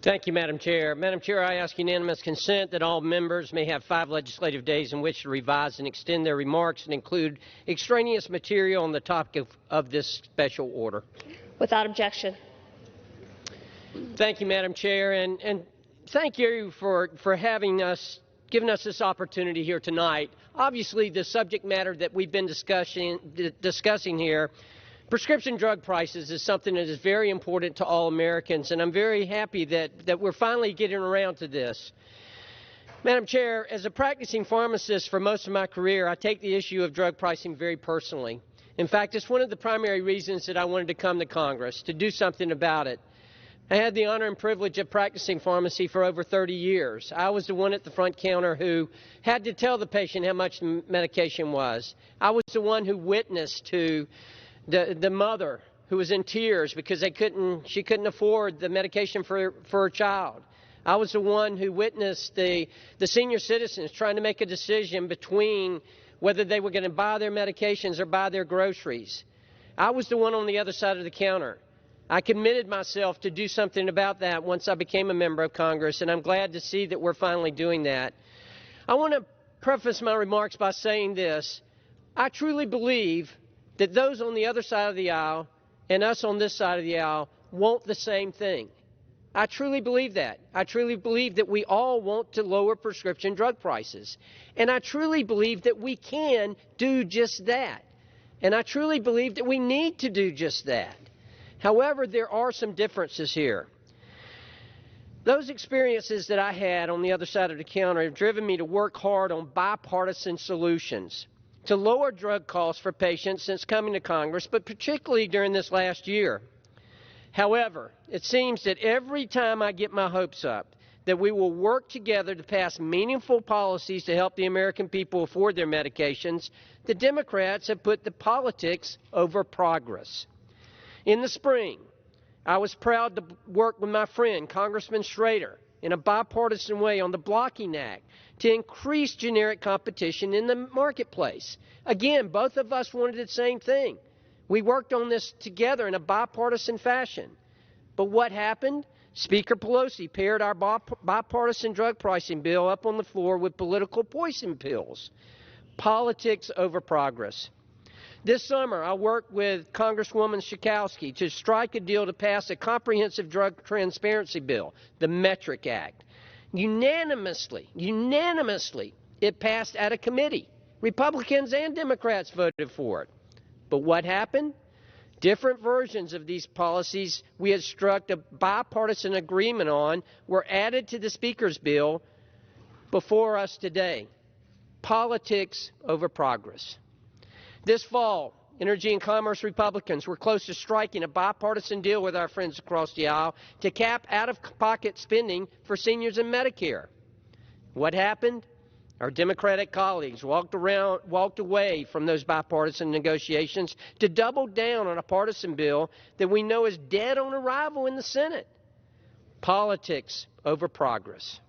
Thank you, Madam Chair. Madam Chair, I ask unanimous consent that all members may have 5 legislative days in which to revise and extend their remarks and include extraneous material on the topic of this special order. Without objection. Thank you, Madam Chair, and thank you for giving us this opportunity here tonight. Obviously, the subject matter that we've been discussing here, prescription drug prices, is something that is very important to all Americans, and I'm very happy that we're finally getting around to this. Madam Chair, as a practicing pharmacist for most of my career, I take the issue of drug pricing very personally. In fact, it's one of the primary reasons that I wanted to come to Congress, to do something about it. I had the honor and privilege of practicing pharmacy for over 30 years. I was the one at the front counter who had to tell the patient how much the medication was. I was the one who witnessed to the mother who was in tears because she couldn't afford the medication for her child. I was the one who witnessed the senior citizens trying to make a decision between whether they were going to buy their medications or buy their groceries. I was the one on the other side of the counter. I committed myself to do something about that once I became a member of Congress, and I'm glad to see that we're finally doing that. I want to preface my remarks by saying this. I truly believe that those on the other side of the aisle and us on this side of the aisle want the same thing. I truly believe that. I truly believe that we all want to lower prescription drug prices. And I truly believe that we can do just that. And I truly believe that we need to do just that. However, there are some differences here. Those experiences that I had on the other side of the counter have driven me to work hard on bipartisan solutions to lower drug costs for patients since coming to Congress, but particularly during this last year. However, it seems that every time I get my hopes up that we will work together to pass meaningful policies to help the American people afford their medications, the Democrats have put the politics over progress. In the spring, I was proud to work with my friend, Congressman Schrader, in a bipartisan way on the Blocking Act to increase generic competition in the marketplace. Again, both of us wanted the same thing. We worked on this together in a bipartisan fashion. But what happened? Speaker Pelosi paired our bipartisan drug pricing bill up on the floor with political poison pills. Politics over progress. This summer, I worked with Congresswoman Schakowsky to strike a deal to pass a comprehensive drug transparency bill, the Metric Act. Unanimously, it passed out of committee. Republicans and Democrats voted for it. But what happened? Different versions of these policies we had struck a bipartisan agreement on were added to the Speaker's bill before us today. Politics over progress. This fall, Energy and Commerce Republicans were close to striking a bipartisan deal with our friends across the aisle to cap out-of-pocket spending for seniors and Medicare. What happened? Our Democratic colleagues walked away from those bipartisan negotiations to double down on a partisan bill that we know is dead on arrival in the Senate. Politics over progress.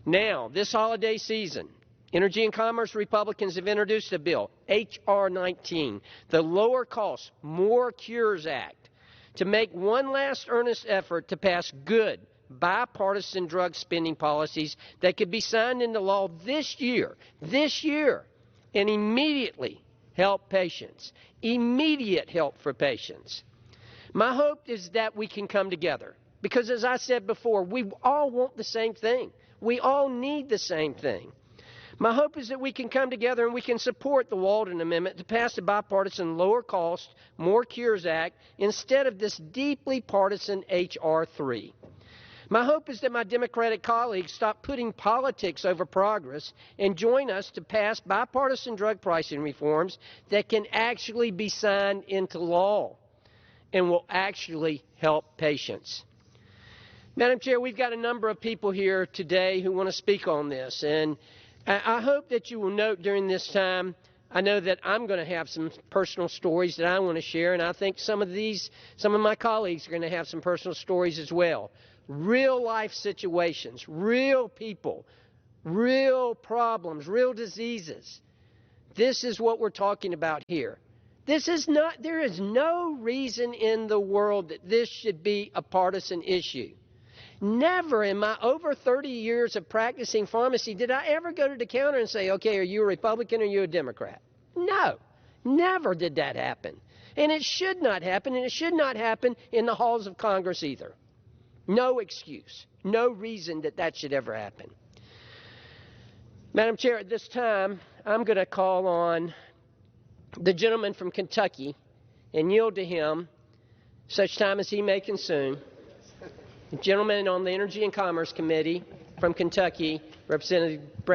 Now, this holiday season, Energy and Commerce Republicans have introduced a bill, H.R. 19, the Lower Cost, More Cures Act, to make one last earnest effort to pass good, bipartisan drug spending policies that could be signed into law this year, and immediately help patients. Immediate help for patients. My hope is that we can come together because, as I said before, we all want the same thing. We all need the same thing. My hope is that we can come together and we can support the Walden Amendment to pass the bipartisan Lower Cost, More Cures Act instead of this deeply partisan H.R. 3. My hope is that my Democratic colleagues stop putting politics over progress and join us to pass bipartisan drug pricing reforms that can actually be signed into law and will actually help patients. Madam Chair, we've got a number of people here today who want to speak on this, and I hope that you will note during this time, I know that I'm going to have some personal stories that I want to share, and I think some of my colleagues are going to have some personal stories as well. Real life situations, real people, real problems, real diseases. This is what we're talking about here. There is no reason in the world that this should be a partisan issue. Never in my over 30 years of practicing pharmacy did I ever go to the counter and say, okay, are you a Republican or are you a Democrat? No, never did that happen. And it should not happen, and it should not happen in the halls of Congress either. No excuse, no reason that that should ever happen. Madam Chair, at this time, I'm going to call on the gentleman from Kentucky and yield to him such time as he may consume. The gentleman on the Energy and Commerce Committee from Kentucky, Representative